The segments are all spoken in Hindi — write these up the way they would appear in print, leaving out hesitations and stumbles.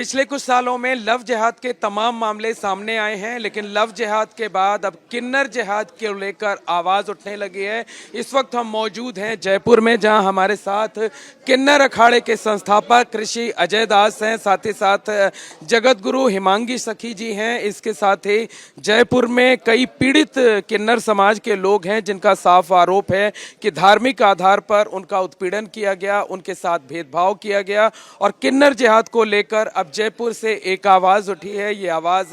पिछले कुछ सालों में लव जिहाद के तमाम मामले सामने आए हैं, लेकिन लव जिहाद के बाद अब किन्नर जिहाद को लेकर आवाज़ उठने लगी है। इस वक्त हम मौजूद हैं जयपुर में, जहां हमारे साथ किन्नर अखाड़े के संस्थापक ऋषि अजय दास हैं, साथ ही साथ जगत गुरु हिमांगी सखी जी हैं। इसके साथ ही जयपुर में कई पीड़ित किन्नर समाज के लोग हैं जिनका साफ आरोप है कि धार्मिक आधार पर उनका उत्पीड़न किया गया, उनके साथ भेदभाव किया गया। और किन्नर जिहाद को लेकर अब जयपुर से एक आवाज़ उठी है। ये आवाज़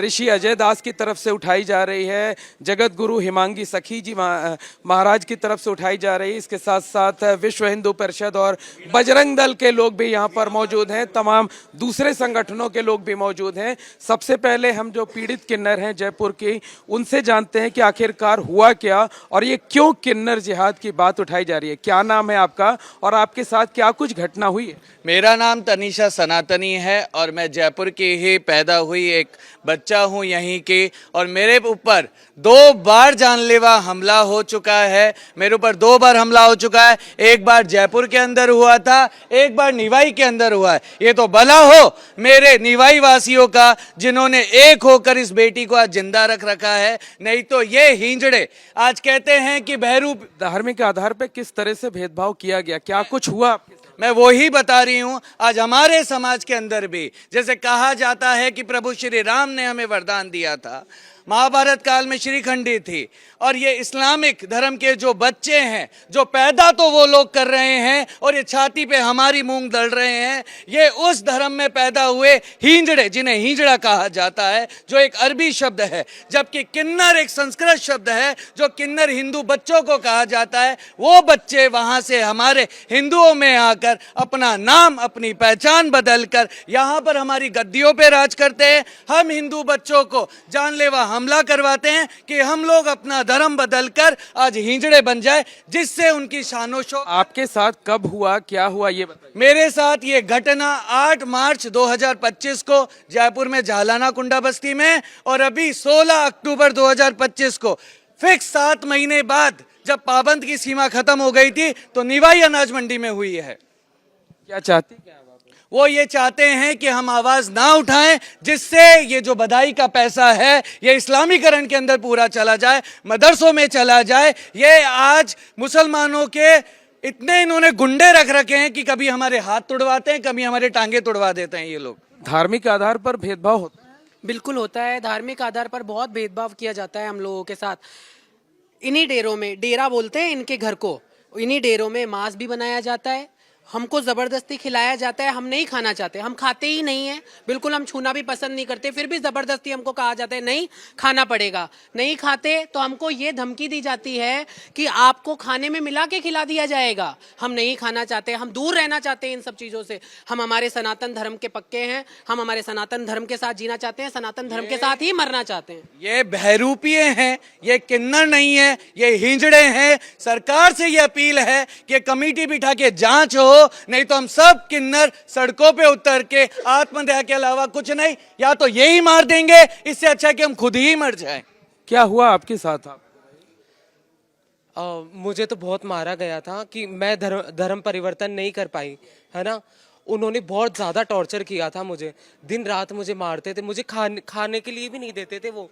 ऋषि अजय दास की तरफ से उठाई जा रही है, जगत गुरु हिमांगी सखी जी महाराज की तरफ से उठाई जा रही है। इसके साथ साथ विश्व हिंदू परिषद और बजरंग दल के लोग भी यहाँ पर मौजूद हैं, तमाम दूसरे संगठनों के लोग भी मौजूद हैं। सबसे पहले हम जो पीड़ित किन्नर हैं जयपुर की, उनसे जानते हैं कि आखिरकार हुआ क्या और ये क्यों किन्नर जिहाद की बात उठाई जा रही है। क्या नाम है आपका और आपके साथ क्या कुछ घटना हुई है? मेरा नाम तनीषा सनातनी है और मैं जयपुर की ही पैदा हुई एक बच्चा हूँ यहीं की। और मेरे ऊपर 2 बार जानलेवा हमला हो चुका है। मेरे ऊपर 2 बार हमला हो चुका है। एक बार जयपुर के अंदर हुआ था, एक बार निवाई के अंदर हुआ है। ये तो भला हो मेरे निवाई वासियों का, जिन्होंने एक होकर इस बेटी को आज जिंदा रख रखा है। नहीं तो ये हिंजड़े आज कहते हैं कि बहरू धार्मिक आधार पर किस तरह से भेदभाव किया गया, क्या कुछ हुआ आपके साथ? मैं वो ही बता रही हूं। आज हमारे समाज के अंदर भी जैसे कहा जाता है कि प्रभु श्री राम ने हमें वरदान दिया था, महाभारत काल में श्रीखंडी थी। और ये इस्लामिक धर्म के जो बच्चे हैं, जो पैदा तो वो लोग कर रहे हैं और ये छाती पे हमारी मूंग दल रहे हैं, ये उस धर्म में पैदा हुए हिंजड़े, जिन्हें हिंजड़ा कहा जाता है, जो एक अरबी शब्द है, जबकि किन्नर एक संस्कृत शब्द है जो किन्नर हिंदू बच्चों को कहा जाता है। वो बच्चे वहाँ से हमारे हिंदुओं में आकर अपना नाम, अपनी पहचान बदल कर यहाँ पर हमारी गद्दियों पे राज करते हैं। हम हिंदू बच्चों को जानलेवा हमला करवाते हैं कि हम लोग अपना धर्म बदलकर आज हिंजड़े बन जाए, जिससे उनकी शानो शौकत। आपके साथ कब हुआ, क्या हुआ ये बताइए। मेरे साथ ये घटना 8 मार्च 2025 को जयपुर में झालाना कुंडा बस्ती में, और अभी 16 अक्टूबर 2025 को फिक्स 7 महीने बाद जब पाबंद की सीमा खत्म हो गई थी तो निवाई अनाज मंडी में हुई है। क्या चाहती क्या? वो ये चाहते हैं कि हम आवाज ना उठाएं, जिससे ये जो बधाई का पैसा है ये इस्लामीकरण के अंदर पूरा चला जाए, मदरसों में चला जाए। ये आज मुसलमानों के इतने इन्होंने गुंडे रख रखे हैं कि कभी हमारे हाथ तुड़वाते हैं, कभी हमारे टांगे तुड़वा देते हैं ये लोग। धार्मिक आधार पर भेदभाव होता है? बिल्कुल होता है। धार्मिक आधार पर बहुत भेदभाव किया जाता है हम लोगों के साथ। इन्हीं डेरों में, डेरा बोलते हैं इनके घर को, इन्हीं डेरों में मांस भी बनाया जाता है, हमको ज़बरदस्ती खिलाया जाता है। हम नहीं खाना चाहते, हम खाते ही नहीं हैं, बिल्कुल हम छूना भी पसंद नहीं करते, फिर भी ज़बरदस्ती हमको कहा जाता है नहीं खाना पड़ेगा। नहीं खाते तो हमको ये धमकी दी जाती है कि आपको खाने में मिला के खिला दिया जाएगा। हम नहीं खाना चाहते, हम दूर रहना चाहते हैं इन सब चीज़ों से। हम हमारे सनातन धर्म के पक्के हैं, हम हमारे सनातन धर्म के साथ जीना चाहते हैं, सनातन धर्म के साथ ही मरना चाहते हैं। ये बहरूपिये हैं, ये किन्नर नहीं है, ये हिंजड़े हैं। सरकार से ये अपील है कि कमेटी बिठा के जांच हो, नहीं तो हम सब किन्नर सड़कों पे उतर के आत्महत्या के अलावा कुछ नहीं, या तो यही मार देंगे, इससे अच्छा है कि हम खुद ही मर जाएं। क्या हुआ आपके साथ? मुझे तो बहुत मारा गया था कि मैं धर्म परिवर्तन नहीं कर पाई, है ना। उन्होंने बहुत ज़्यादा टॉर्चर किया था मुझे, दिन रात मुझे मारते थे, मुझे खाने के लिए भी नहीं देते थे वो।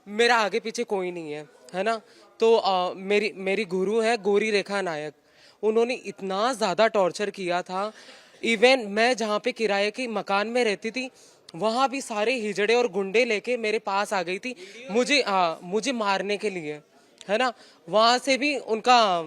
मेरा आगे पीछे कोई नहीं है ना। तो मेरी गुरु है गौरी रेखा नायक, उन्होंने इतना ज़्यादा टॉर्चर किया था। इवन मैं जहाँ पे किराए के मकान में रहती थी, वहाँ भी सारे हिजड़े और गुंडे लेके मेरे पास आ गई थी मुझे मारने के लिए, है ना। वहाँ से भी उनका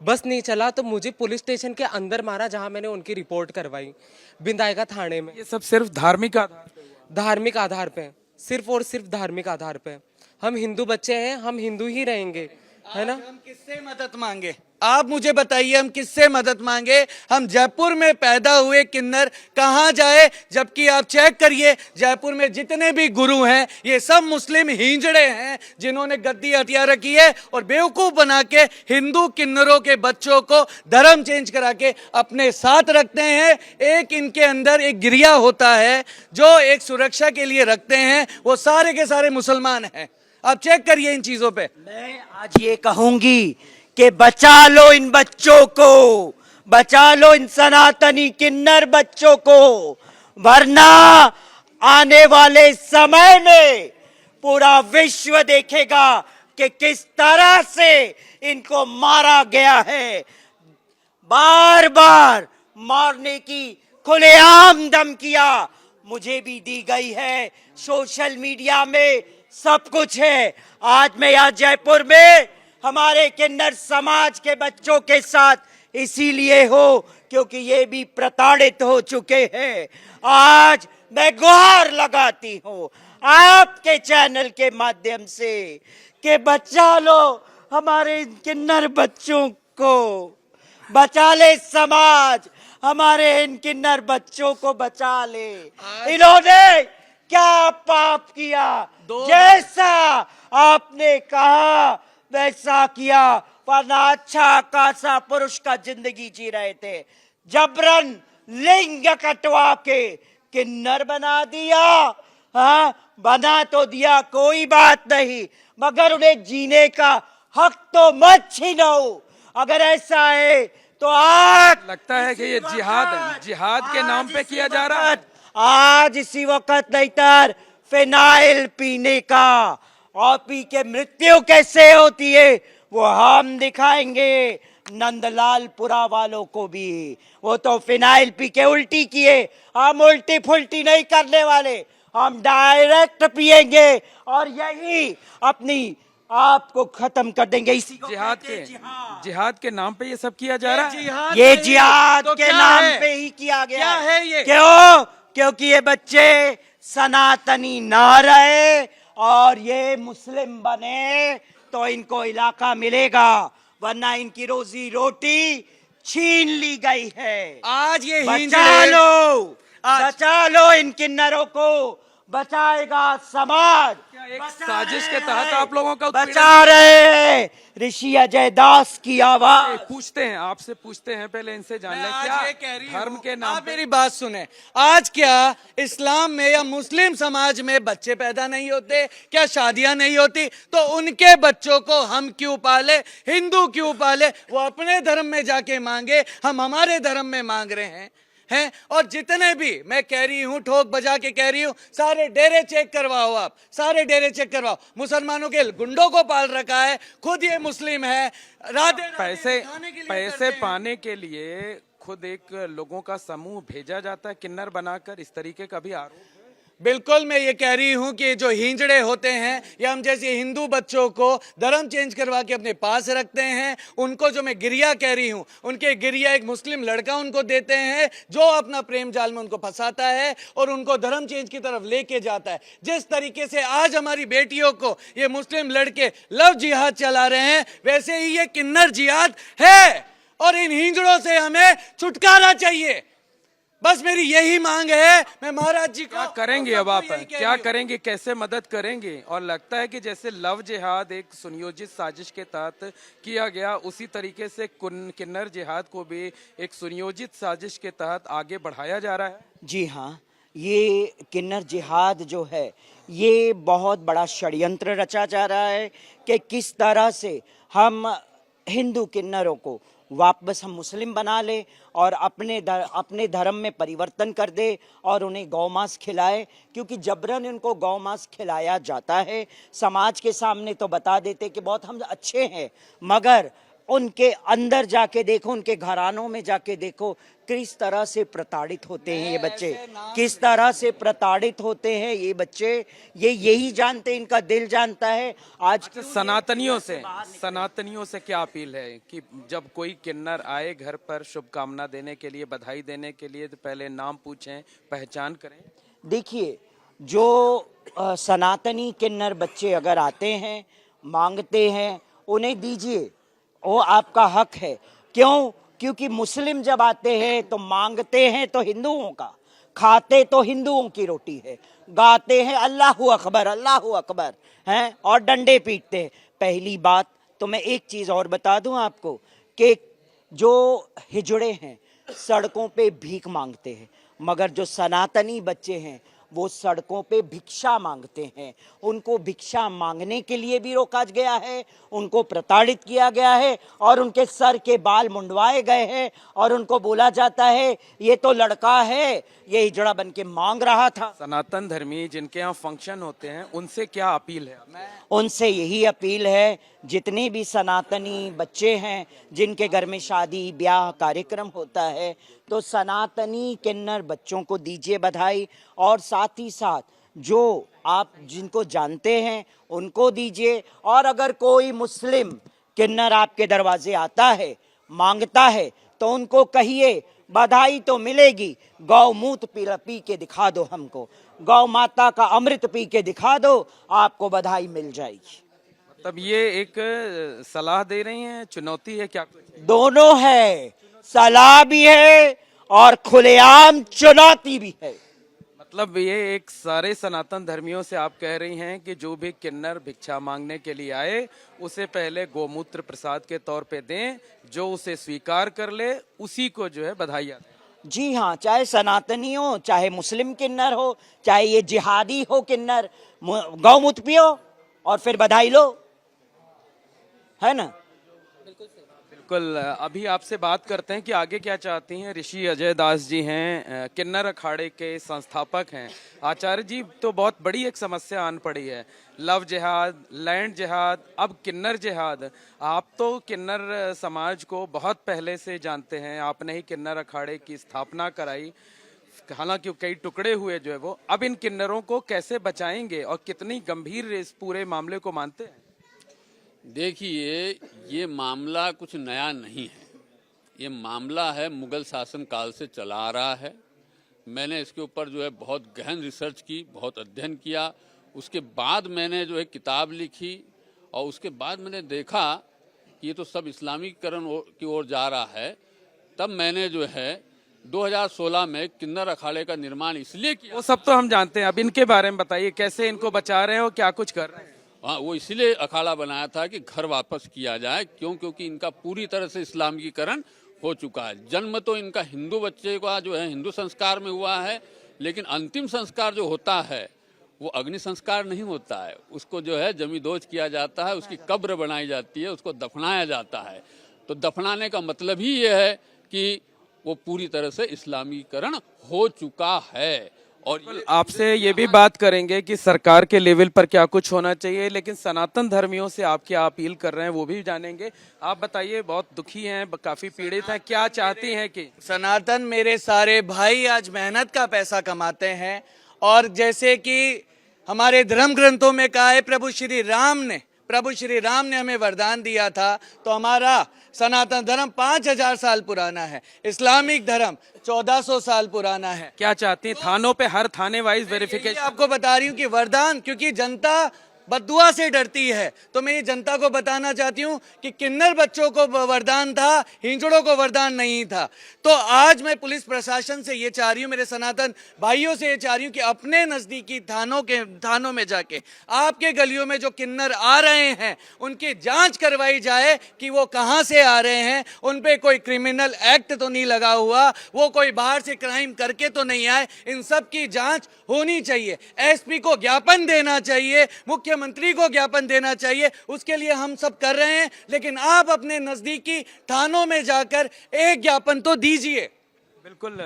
बस नहीं चला तो मुझे पुलिस स्टेशन के अंदर मारा, जहाँ मैंने उनकी रिपोर्ट करवाई विधायका थाने में। ये सब सिर्फ धार्मिक आधार पे? धार्मिक आधार पे, सिर्फ और सिर्फ धार्मिक आधार पे। हम हिंदू बच्चे हैं, हम हिंदू ही रहेंगे, है ना। हम किससे मदद मांगे? आप मुझे बताइए, हम किससे मदद मांगे? हम जयपुर में पैदा हुए किन्नर कहाँ जाए? जबकि आप चेक करिए, जयपुर में जितने भी गुरु हैं ये सब मुस्लिम हिंजड़े हैं, जिन्होंने गद्दी हथिया रखी है और बेवकूफ बना के हिंदू किन्नरों के बच्चों को धर्म चेंज करा के अपने साथ रखते हैं। एक इनके अंदर एक गिरिया होता है जो एक सुरक्षा के लिए रखते हैं, वो सारे के सारे मुसलमान हैं। आप चेक करिए इन चीजों पे। मैं आज ये कहूंगी कि बचा लो इन बच्चों को, बचा लो इन सनातनी किन्नर बच्चों को। वरना आने वाले समय में पूरा विश्व देखेगा कि किस तरह से इनको मारा गया है। बार बार मारने की खुलेआम धमकियां मुझे भी दी गई है, सोशल मीडिया में सब कुछ है। आज मैं यहाँ जयपुर में हमारे किन्नर समाज के बच्चों के साथ इसीलिए हो क्योंकि ये भी प्रताड़ित हो चुके हैं। आज मैं गुहार लगाती हूँ आपके चैनल के माध्यम से कि बचा लो हमारे किन्नर बच्चों को, बचा ले समाज, हमारे इन किन्नर बच्चों को बचा ले। इन्होंने क्या पाप किया? जैसा आपने कहा वैसा किया, वरना अच्छा खासा पुरुष का जिंदगी जी रहे थे, जबरन लिंग कटवा के किन्नर बना दिया। हाँ, बना तो दिया, कोई बात नहीं, मगर उन्हें जीने का हक तो मत छीनो। अगर ऐसा है तो आज लगता है कि ये जिहाद के नाम पे किया जा रहा है। आज इसी वक्त नहीं फिनाइल पीने का और पी के मृत्यु कैसे होती है वो हम दिखाएंगे नंदलालपुरा वालों को भी। वो तो फिनाइल पी के उल्टी किए, हम उल्टी फुल्टी नहीं करने वाले, हम डायरेक्ट पिएंगे और यही अपनी आपको खत्म कर देंगे। इसी को जिहाद के नाम पे ये सब किया जा रहा है। ये जिहाद के नाम पे ही किया गया क्या है ये? क्यों? क्योंकि ये बच्चे सनातनी ना रहे और ये मुस्लिम बने तो इनको इलाका मिलेगा, वरना इनकी रोजी रोटी छीन ली गई है। आज ये बचा लो, बचा लो इन किन्नरों को, बचाएगा समाज। एक साजिश के तहत आप लोगों का बचा रहे ऋषि अजय दास की आवाज। आपसे पूछते हैं पहले इनसे जान मैं लें आज क्या ये कह रही धर्म हूं, के नाम आप पे मेरी बात सुने। आज क्या इस्लाम में या मुस्लिम समाज में बच्चे पैदा नहीं होते? क्या शादियां नहीं होती? तो उनके बच्चों को हम क्यों पाले? हिंदू क्यों पाले? वो अपने धर्म में जाके मांगे, हम हमारे धर्म में मांग रहे हैं। और जितने भी मैं कह रही हूं, ठोक बजा के कह रही हूं, सारे डेरे चेक करवाओ, आप सारे डेरे चेक करवाओ। मुसलमानों के गुंडों को पाल रखा है, खुद ये मुस्लिम है। पैसे पाने के लिए खुद एक लोगों का समूह भेजा जाता है किन्नर बनाकर, इस तरीके का भी आरोप है। बिल्कुल, मैं ये कह रही हूं कि जो हिंजड़े होते हैं या हम जैसे हिंदू बच्चों को धर्म चेंज करवा के अपने पास रखते हैं, उनको जो मैं गिरिया कह रही हूं, उनके गिरिया एक मुस्लिम लड़का उनको देते हैं जो अपना प्रेम जाल में उनको फंसाता है और उनको धर्म चेंज की तरफ लेके जाता है। जिस तरीके से आज हमारी बेटियों को ये मुस्लिम लड़के लव जिहाद चला रहे हैं, वैसे ही ये किन्नर जिहाद है और इन हिंजड़ों से हमें छुटकारा चाहिए। बस मेरी यही मांग है। मैं महाराज जी को क्या करेंगे अब आप, क्या करेंगे, कैसे मदद करेंगे? और लगता है कि जैसे लव जिहाद एक सुनियोजित साजिश के तहत किया गया, उसी तरीके से किन्नर जिहाद को भी एक सुनियोजित साजिश के तहत आगे बढ़ाया जा रहा है। जी हाँ, ये किन्नर जिहाद जो है ये बहुत बड़ा षड्यंत्र रचा जा रहा है कि किस तरह से हम हिंदू किन्नरों को वापस हम मुस्लिम बना ले और अपने धर्म में परिवर्तन कर दे और उन्हें गौमांस खिलाए, क्योंकि जबरन उनको गौमांस खिलाया जाता है। समाज के सामने तो बता देते कि बहुत हम अच्छे हैं, मगर उनके अंदर जाके देखो, उनके घरानों में जाके देखो किस तरह से प्रताड़ित होते हैं ये बच्चे, किस तरह से प्रताड़ित होते हैं ये बच्चे। ये यही जानते, इनका दिल जानता है। आज सनातनियों से क्या अपील है कि जब कोई किन्नर आए घर पर शुभकामना देने के लिए, बधाई देने के लिए, तो पहले नाम पूछें, पहचान करें? देखिए, जो सनातनी किन्नर बच्चे अगर आते हैं, मांगते हैं, उन्हें दीजिए, वो आपका हक है। क्यों? क्योंकि मुस्लिम जब आते हैं तो मांगते हैं तो हिंदुओं का, खाते तो हिंदुओं की रोटी है, गाते हैं अल्लाहू अकबर हैं और डंडे पीटते हैं। पहली बात तो मैं एक चीज और बता दूं आपको कि जो हिजड़े हैं सड़कों पे भीख मांगते हैं, मगर जो सनातनी बच्चे हैं वो सड़कों पे भिक्षा मांगते हैं। उनको भिक्षा मांगने के लिए भी रोका गया है, उनको प्रताड़ित किया गया है और उनके सर के बाल मुंडवाए गए हैं और उनको बोला जाता है ये तो लड़का है, ये हिजड़ा बन के मांग रहा था। सनातन धर्मी जिनके यहाँ फंक्शन होते हैं उनसे क्या अपील है? उनसे यही अपील है, जितने भी सनातनी बच्चे हैं जिनके घर में शादी ब्याह कार्यक्रम होता है, तो सनातनी किन्नर बच्चों को दीजिए बधाई और साथ ही साथ जो आप जिनको जानते हैं उनको दीजिए। और अगर कोई मुस्लिम किन्नर आपके दरवाजे आता है, मांगता है, तो उनको कहिए बधाई तो मिलेगी, गौमूत्र पी के दिखा दो, हमको गौ माता का अमृत पी के दिखा दो, आपको बधाई मिल जाएगी। तब ये एक सलाह दे रही हैं, चुनौती है क्या? दोनों है, सलाह भी है और खुलेआम चुनौती भी है। मतलब ये एक सारे सनातन धर्मियों से आप कह रही हैं कि जो भी किन्नर भिक्षा मांगने के लिए आए उसे पहले गोमूत्र प्रसाद के तौर पे दें, जो उसे स्वीकार कर ले उसी को जो है बधाइयाँ दें। जी हाँ, चाहे सनातनी हो, चाहे मुस्लिम किन्नर हो, चाहे ये जिहादी हो किन्नर, गौमूत्र पियो और फिर बधाई लो, है ना? बिल्कुल। अभी आपसे बात करते हैं कि आगे क्या चाहती हैं। ऋषि अजय दास जी हैं, किन्नर अखाड़े के संस्थापक हैं। आचार्य जी, तो बहुत बड़ी एक समस्या आन पड़ी है, लव जिहाद, लैंड जिहाद, अब किन्नर जिहाद। आप तो किन्नर समाज को बहुत पहले से जानते हैं, आपने ही किन्नर अखाड़े की स्थापना कराई, हालांकि कई टुकड़े हुए जो है वो। अब इन किन्नरों को कैसे बचाएंगे और कितनी गंभीर इस पूरे मामले को मानते हैं? देखिए, ये मामला कुछ नया नहीं है, ये मामला है मुगल शासन काल से चला आ रहा है। मैंने इसके ऊपर जो है बहुत गहन रिसर्च की, बहुत अध्ययन किया, उसके बाद मैंने जो है किताब लिखी और उसके बाद मैंने देखा कि ये तो सब इस्लामीकरण की ओर जा रहा है। तब मैंने जो है 2016 में किन्नर अखाड़े का निर्माण इसलिए किया। वो सब तो हम जानते हैं, अब इनके बारे में बताइए, कैसे इनको बचा रहे हैं और क्या कुछ कर रहे हैं? हाँ, वो इसलिए अखाड़ा बनाया था कि घर वापस किया जाए, क्योंकि इनका पूरी तरह से इस्लामीकरण हो चुका है। जन्म तो इनका हिंदू बच्चे का जो है हिंदू संस्कार में हुआ है, लेकिन अंतिम संस्कार जो होता है वो अग्नि संस्कार नहीं होता है, उसको जो है जमींदोज किया जाता है, उसकी कब्र बनाई जाती है, उसको दफनाया जाता है। तो दफनाने का मतलब ही ये है कि वो पूरी तरह से इस्लामीकरण हो चुका है। और आपसे ये भी बात करेंगे कि सरकार के लेवल पर क्या कुछ होना चाहिए, लेकिन सनातन धर्मियों से आप क्या अपील कर रहे हैं वो भी जानेंगे। आप बताइए, बहुत दुखी हैं, काफी पीड़ित हैं, क्या चाहती हैं कि सनातन मेरे सारे भाई आज मेहनत का पैसा कमाते हैं, और जैसे कि हमारे धर्म ग्रंथों में कहा है, प्रभु श्री राम ने हमें वरदान दिया था, तो हमारा सनातन धर्म 5000 साल पुराना है, इस्लामिक धर्म 1400 साल पुराना है। क्या चाहती हैं? थानों पे हर थाने वाइज वेरिफिकेशन। आपको बता रही हूँ कि वरदान, क्योंकि जनता बद्दुआ से डरती है, तो मैं ये जनता को बताना चाहती हूँ कि किन्नर बच्चों को वरदान था, हिंजड़ों को वरदान नहीं था। तो आज मैं पुलिस प्रशासन से ये चाह रही हूँ, मेरे सनातन भाइयों से ये चाह रही हूँ कि अपने नज़दीकी थानों में जाके आपके गलियों में जो किन्नर आ रहे हैं उनकी जांच करवाई जाए कि वो कहाँ से आ रहे हैं, उन पे कोई क्रिमिनल एक्ट तो नहीं लगा हुआ, वो कोई बाहर से क्राइम करके तो नहीं आए। इन सब की जांच होनी चाहिए, एसपी को ज्ञापन देना चाहिए, मुख्यमंत्री को ज्ञापन देना चाहिए, उसके लिए हम सब कर रहे हैं। लेकिन आप अपने नजदीकी थानों में जाकर एक ज्ञापन तो दीजिए। बिल्कुल।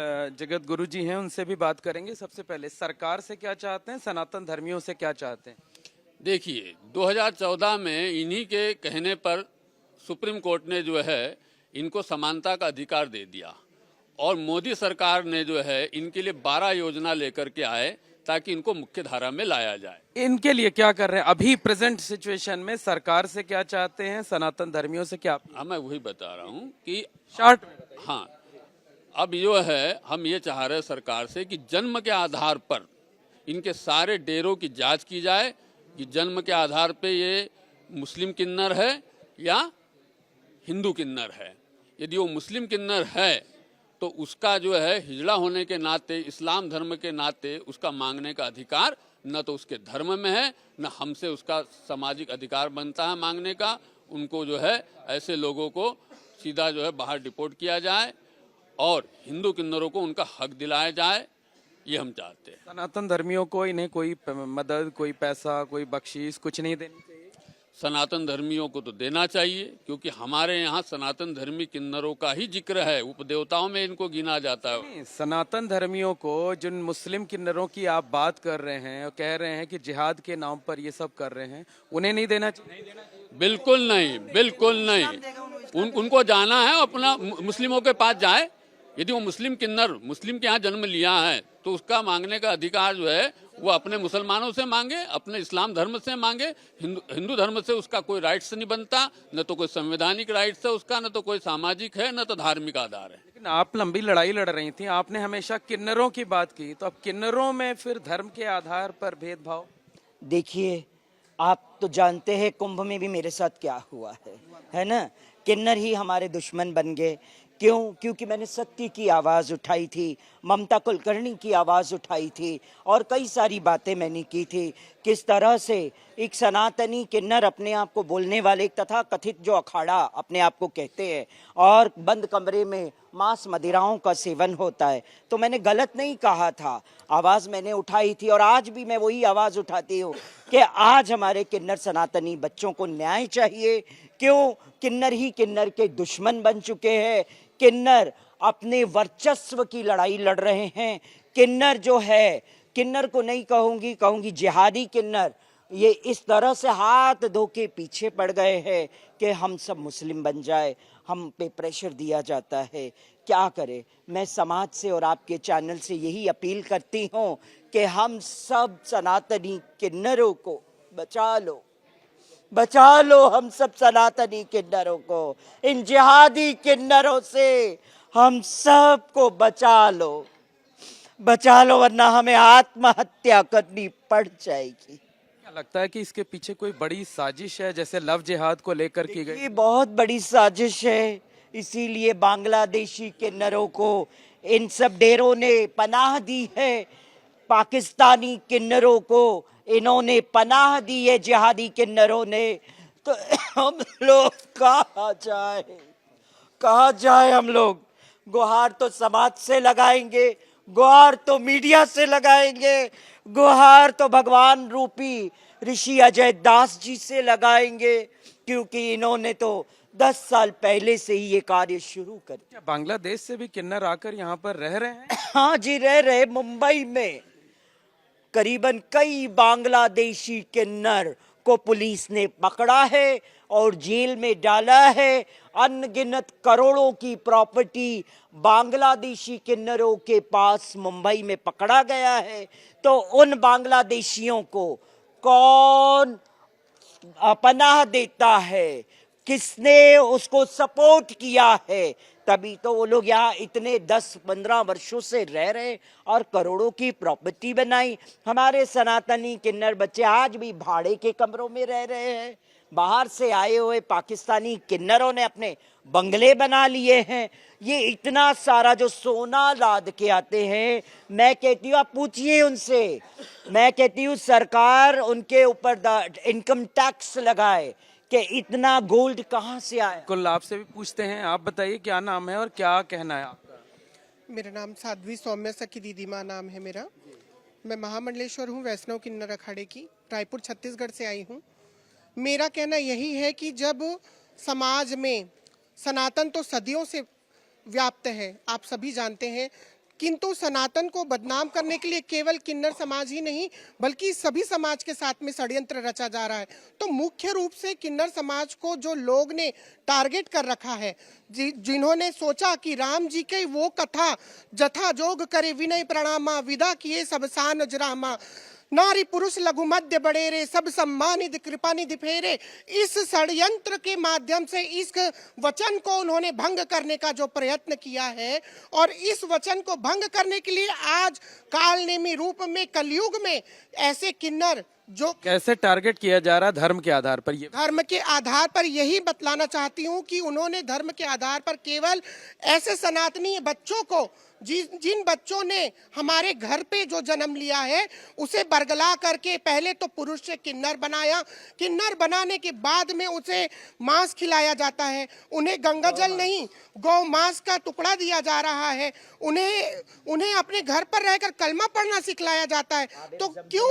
जगत गुरु जी हैं, उनसे भी बात करेंगे। सबसे पहले सरकार से क्या चाहते हैं, सनातन धर्मियों से क्या चाहते हैं? देखिए, 2014 में इन्हीं के कहने पर सुप्रीम कोर्ट ने जो है इनको समानता का अधिकार दे दिया, और मोदी सरकार ने जो है इनके लिए 12 योजना लेकर के आए ताकि इनको मुख्य धारा में लाया जाए। इनके लिए क्या कर रहे हैं अभी प्रेजेंट सिचुएशन में? सरकार से क्या चाहते हैं, सनातन धर्मियों से क्या? हाँ, मैं वही बता रहा हूँ कि शॉर्ट। हाँ, अब जो है हम ये चाह रहे हैं सरकार से कि जन्म के आधार पर इनके सारे डेरों की जांच की जाए कि जन्म के आधार पे ये मुस्लिम किन्नर है या हिंदू किन्नर है। यदि वो मुस्लिम किन्नर है तो उसका जो है हिजड़ा होने के नाते, इस्लाम धर्म के नाते उसका मांगने का अधिकार न तो उसके धर्म में है, न हमसे उसका सामाजिक अधिकार बनता है मांगने का। उनको जो है ऐसे लोगों को सीधा जो है बाहर डिपोर्ट किया जाए और हिंदू किन्नरों को उनका हक दिलाया जाए। ये हम चाहते हैं। सनातन धर्मियों को इन्हें कोई मदद, कोई पैसा, कोई बख्शीश कुछ नहीं देनी चाहिए? सनातन धर्मियों को तो देना चाहिए, क्योंकि हमारे यहाँ सनातन धर्मी किन्नरों का ही जिक्र है, उपदेवताओं में इनको गिना जाता है। नहीं, सनातन धर्मियों को, जिन मुस्लिम किन्नरों की आप बात कर रहे हैं और कह रहे हैं कि जिहाद के नाम पर ये सब कर रहे हैं, उन्हें नहीं देना चाहिए? बिल्कुल नहीं, बिल्कुल नहीं। उनको जाना है, अपना मुस्लिमों के पास जाए। यदि वो मुस्लिम किन्नर मुस्लिम के यहाँ जन्म लिया है तो उसका मांगने का अधिकार जो है वो अपने मुसलमानों से मांगे, अपने इस्लाम धर्म से मांगे। हिंदू धर्म से उसका कोई राइट्स नहीं बनता, न तो कोई संवैधानिक राइट्स है उसका, न तो कोई सामाजिक है, न तो धार्मिक आधार है। लेकिन आप लंबी लड़ाई लड़ रही थी, आपने हमेशा किन्नरों की बात की, तो अब किन्नरों में फिर धर्म के आधार पर भेदभाव? देखिए, आप तो जानते हैं कुंभ में भी मेरे साथ क्या हुआ है ना? किन्नर ही हमारे दुश्मन बन गए। क्यों? क्योंकि मैंने सत्य की आवाज़ उठाई थी, ममता कुलकर्णी की आवाज़ उठाई थी और कई सारी बातें मैंने की थी। किस तरह से एक सनातनी किन्नर अपने आप को बोलने वाले, एक तथा कथित जो अखाड़ा अपने आप को कहते हैं, और बंद कमरे में मांस मदिराओं का सेवन होता है, तो मैंने गलत नहीं कहा था, आवाज़ मैंने उठाई थी और आज भी मैं वही आवाज़ उठाती हूँ कि आज हमारे किन्नर सनातनी बच्चों को न्याय चाहिए। क्यों? किन्नर ही किन्नर के दुश्मन बन चुके हैं। किन्नर अपने वर्चस्व की लड़ाई लड़ रहे हैं। किन्नर जो है, किन्नर को नहीं कहूंगी जिहादी किन्नर, ये इस तरह से हाथ धो के पीछे पड़ गए हैं कि हम सब मुस्लिम बन जाए, हम पे प्रेशर दिया जाता है। क्या करें? मैं समाज से और आपके चैनल से यही अपील करती हूँ कि हम सब सनातनी किन्नरों को बचा लो, बचा लो हम सब सनातनी किन्नरों को, इन जिहादी किन्नरों से हम सब को बचा लो, बचा लो, वरना हमें आत्महत्या करनी पड़ जाएगी। क्या लगता है कि इसके पीछे कोई बड़ी साजिश है, जैसे लव जिहाद को लेकर की गई? ये बहुत बड़ी साजिश है, इसीलिए बांग्लादेशी किन्नरों को इन सब डेरों ने पनाह दी है। पाकिस्तानी किन्नरों को इन्होंने पनाह दी है, जिहादी किन्नरों ने। तो हम लोग कहाँ जाए हम लोग? गुहार तो समाज से लगाएंगे, गुहार तो मीडिया से लगाएंगे, गुहार तो भगवान रूपी ऋषि अजय दास जी से लगाएंगे, क्योंकि इन्होंने तो 10 साल पहले से ही ये कार्य शुरू कर दिया। बांग्लादेश से भी किन्नर आकर यहाँ पर रह रहे हैं? हाँ जी, रह रहे। मुंबई में करीबन कई बांग्लादेशी किन्नर को पुलिस ने पकड़ा है और जेल में डाला है। अनगिनत करोड़ों की प्रॉपर्टी बांग्लादेशी किन्नरों के पास मुंबई में पकड़ा गया है। तो उन बांग्लादेशियों को कौन पनाह देता है? किसने उसको सपोर्ट किया है? तभी तो वो लोग यहाँ इतने 10-15 वर्षों से रह रहे और करोड़ों की प्रॉपर्टी बनाई। हमारे सनातनी किन्नर बच्चे आज भी भाड़े के कमरों में रह रहे हैं। बाहर से आए हुए पाकिस्तानी किन्नरों ने अपने बंगले बना लिए हैं। ये इतना सारा जो सोना लाद के आते हैं, मैं कहती हूँ आप पूछिए उनसे, मैं कहती हूँ सरकार उनके ऊपर इनकम टैक्स लगाए कि इतना गोल्ड कहाँ से आया। कुल आपसे भी पूछते हैं, आप बताइए क्या नाम है और क्या कहना है आपका? मेरा नाम साध्वी सौम्या सखी दीदी माँ नाम है मेरा। मैं महामंडलेश्वर हूँ, वैष्णव किन्नर अखाड़े की, रायपुर छत्तीसगढ़ से आई हूँ। मेरा कहना यही है कि जब समाज में सनातन तो सदियों से व्याप्त है, आप सभी जानते हैं, किंतु सनातन को बदनाम करने के लिए केवल किन्नर समाज ही नहीं बल्कि सभी समाज के साथ में षड्यंत्र रचा जा रहा है। तो मुख्य रूप से किन्नर समाज को जो लोग ने टारगेट कर रखा है, जिन्होंने सोचा कि राम जी के वो कथा जथा जोग करे विनय प्रणामा, विदा किए सब सान जरामा, नारी पुरुष लघु मध्य बड़ेरे सब सम्मानित कृपा निधि फेरे, इस षड्यंत्र के माध्यम से इस वचन को उन्होंने भंग करने का जो प्रयत्न किया है, और इस वचन को भंग करने के लिए आज कालनेमी रूप में कलयुग में ऐसे किन्नर जो कैसे टारगेट किया जा रहा है धर्म के आधार पर? ये धर्म के आधार पर यही बतलाना चाहती हूँ कि उन्होंने धर्म के आधार पर केवल ऐसे सनातनी बच्चों को जिन बच्चों ने हमारे घर पे जो जन्म लिया है उसे बरगला करके पहले तो पुरुष से किन्नर बनाया, किन्नर बनाने के बाद में उसे मांस खिलाया जाता है, उन्हें गंगा जल नहीं गौ मांस का टुकड़ा दिया जा रहा है, उन्हें अपने घर पर रहकर कलमा पढ़ना सिखलाया जाता है। तो क्यों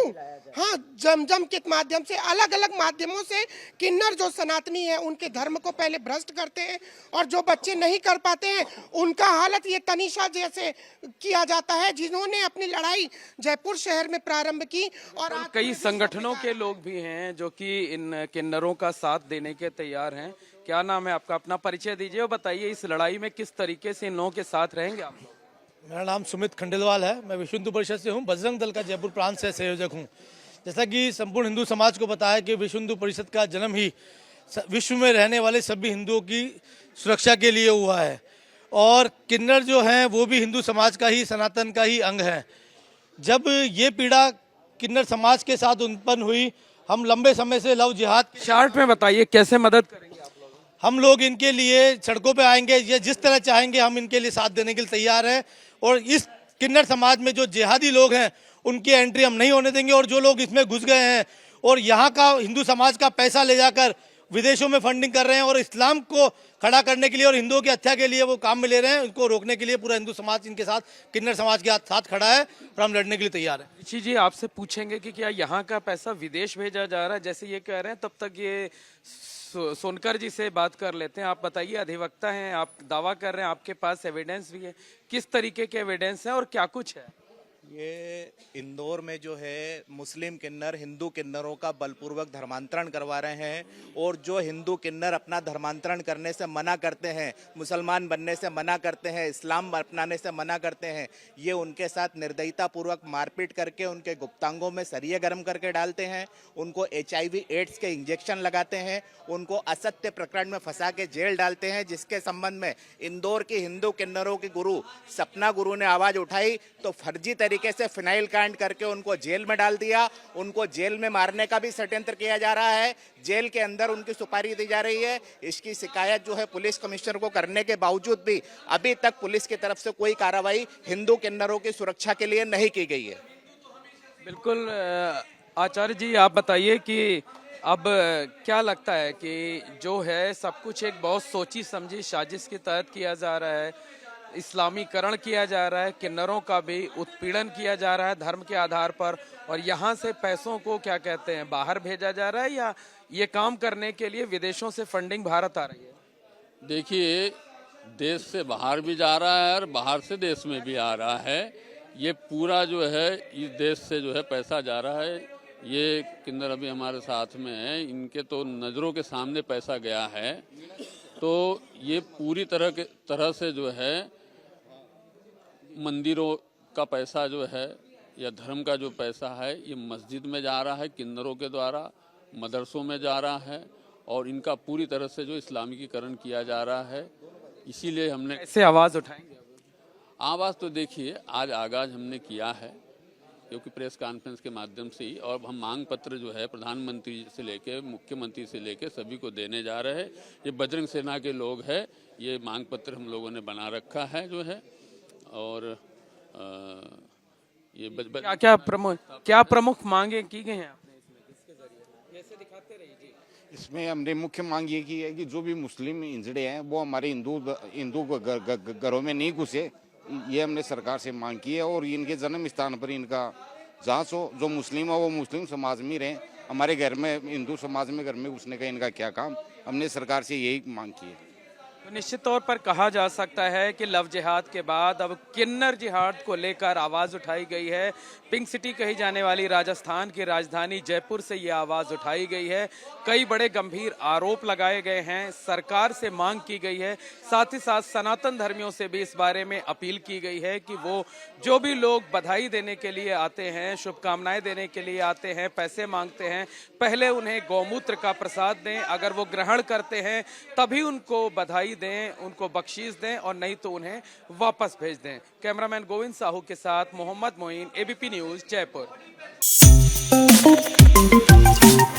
हाँ जमजम के माध्यम से अलग अलग माध्यमों से किन्नर जो सनातनी है उनके धर्म को पहले भ्रष्ट करते हैं और जो बच्चे नहीं कर पाते हैं उनका हालत ये तनीषा जैसे किया जाता है जिन्होंने अपनी लड़ाई जयपुर शहर में प्रारंभ की। और आज कई संगठनों के लोग भी हैं जो कि इन किन्नरों का साथ देने के तैयार हैं। क्या नाम है आपका? अपना परिचय दीजिए और बताइए इस लड़ाई में किस तरीके से इन लोगों के साथ रहेंगे आप लोग? मेरा नाम सुमित खंडेलवाल है। मैं विश्व हिंदू परिषद से हूँ, बजरंग दल का जयपुर प्रांत से संयोजक हूँ। जैसा कि संपूर्ण हिंदू समाज को पता है कि विश्व हिंदू परिषद का जन्म ही विश्व में रहने वाले सभी हिंदुओं की सुरक्षा के लिए हुआ है और किन्नर जो हैं वो भी हिंदू समाज का ही, सनातन का ही अंग है। जब ये पीड़ा किन्नर समाज के साथ उत्पन्न हुई, हम लंबे समय से लव जिहाद शार्ट में बताइए कैसे मदद करेंगे आप लोग? हम लोग इनके लिए सड़कों पे आएंगे, ये जिस तरह चाहेंगे हम इनके लिए साथ देने के लिए तैयार हैं। और इस किन्नर समाज में जो जिहादी लोग हैं उनकी एंट्री हम नहीं होने देंगे और जो लोग इसमें घुस गए हैं और यहाँ का हिंदू समाज का पैसा ले जाकर विदेशों में फंडिंग कर रहे हैं और इस्लाम को खड़ा करने के लिए और हिंदुओं की हत्या के लिए वो काम में ले रहे हैं, उनको रोकने के लिए पूरा हिंदू समाज इनके साथ, किन्नर समाज के साथ खड़ा है और हम लड़ने के लिए तैयार हैं। ऋषि जी आपसे पूछेंगे कि क्या यहाँ का पैसा विदेश भेजा जा रहा है जैसे ये कह रहे हैं? तब तक ये सोनकर जी से बात कर लेते हैं। आप बताइए, अधिवक्ता हैं, आप दावा कर रहे हैं, आपके पास एविडेंस भी है, किस तरीके के एविडेंस है और क्या कुछ है? ये इंदौर में जो है मुस्लिम किन्नर हिंदू किन्नरों का बलपूर्वक धर्मांतरण करवा रहे हैं और जो हिंदू किन्नर अपना धर्मांतरण करने से मना करते हैं, मुसलमान बनने से मना करते हैं, इस्लाम अपनाने से मना करते हैं, ये उनके साथ निर्दयतापूर्वक मारपीट करके उनके गुप्तांगों में सरिये गर्म करके डालते हैं, उनको HIV एड्स के इंजेक्शन लगाते हैं, उनको असत्य प्रकरण में फंसा के जेल डालते हैं, जिसके संबंध में इंदौर की हिंदू किन्नरों के गुरु सपना गुरु ने आवाज उठाई तो फर्जी तरीके से फिनाइल कांड करके उनको जेल में डाल दिया। उनको जेल में मारने का भी षड्यंत्र किया जा रहा है, जेल के अंदर उनकी सुपारी दी जा रही है। इसकी शिकायत जो है पुलिस कमिश्नर को करने के बावजूद भी अभी तक पुलिस की तरफ से कोई कार्रवाई हिंदू किन्नरों की सुरक्षा के लिए नहीं की गई है। बिल्कुल आचार्य जी, आप बताइए कि अब क्या लगता है कि जो है सब कुछ एक बहुत सोची समझी साजिश के तहत किया जा रहा है, इस्लामीकरण किया जा रहा है, किन्नरों का भी उत्पीड़न किया जा रहा है धर्म के आधार पर, और यहाँ से पैसों को क्या कहते हैं बाहर भेजा जा रहा है या ये काम करने के लिए विदेशों से फंडिंग भारत आ रही है? देखिए, देश से बाहर भी जा रहा है और बाहर से देश में भी आ रहा है। ये पूरा जो है इस देश से जो है पैसा जा रहा है। ये किन्नर अभी हमारे साथ में है, इनके तो नज़रों के सामने पैसा गया है। तो ये पूरी तरह से जो है मंदिरों का पैसा जो है या धर्म का जो पैसा है ये मस्जिद में जा रहा है, किन्नरों के द्वारा मदरसों में जा रहा है और इनका पूरी तरह से जो इस्लामीकरण किया जा रहा है। इसीलिए हमने ऐसे आवाज़ उठाएंगे। आवाज़ तो देखिए आज आगाज हमने किया है क्योंकि प्रेस कॉन्फ्रेंस के माध्यम से ही, और हम मांग पत्र जो है प्रधानमंत्री से लेके मुख्यमंत्री से लेके सभी को देने जा रहे हैं। ये बजरंग सेना के लोग हैं, ये मांग पत्र हम लोगों ने बना रखा है जो है। और ये क्या प्रमुख मांगे की गई हैं आपने इसमें, किसके जरिए? कैसे दिखाते रहिए जी। इसमें हमने मुख्य मांग ये की है कि जो भी मुस्लिम इंजड़े हैं वो हमारे हिंदू घरों में नहीं घुसे, ये हमने सरकार से मांग की है। और इनके जन्म स्थान पर इनका जांच हो, जो मुस्लिम हो वो मुस्लिम समाज में रहें, हमारे घर में हिंदू समाज में घर में घुसने का इनका क्या काम, हमने सरकार से यही मांग की है। तो निश्चित तौर पर कहा जा सकता है कि लव जिहाद के बाद अब किन्नर जिहाद को लेकर आवाज़ उठाई गई है। पिंक सिटी कही जाने वाली राजस्थान की राजधानी जयपुर से ये आवाज़ उठाई गई है। कई बड़े गंभीर आरोप लगाए गए हैं, सरकार से मांग की गई है, साथ ही साथ सनातन धर्मियों से भी इस बारे में अपील की गई है कि वो जो भी लोग बधाई देने के लिए आते हैं, शुभकामनाएं देने के लिए आते हैं, पैसे मांगते हैं, पहले उन्हें गौमूत्र का प्रसाद दें, अगर वो ग्रहण करते हैं तभी उनको बधाई दें, उनको बख्शीश दें, और नहीं तो उन्हें वापस भेज दें। कैमरामैन गोविंद साहू के साथ मोहम्मद मोइन, ABP न्यूज़ जयपुर। है।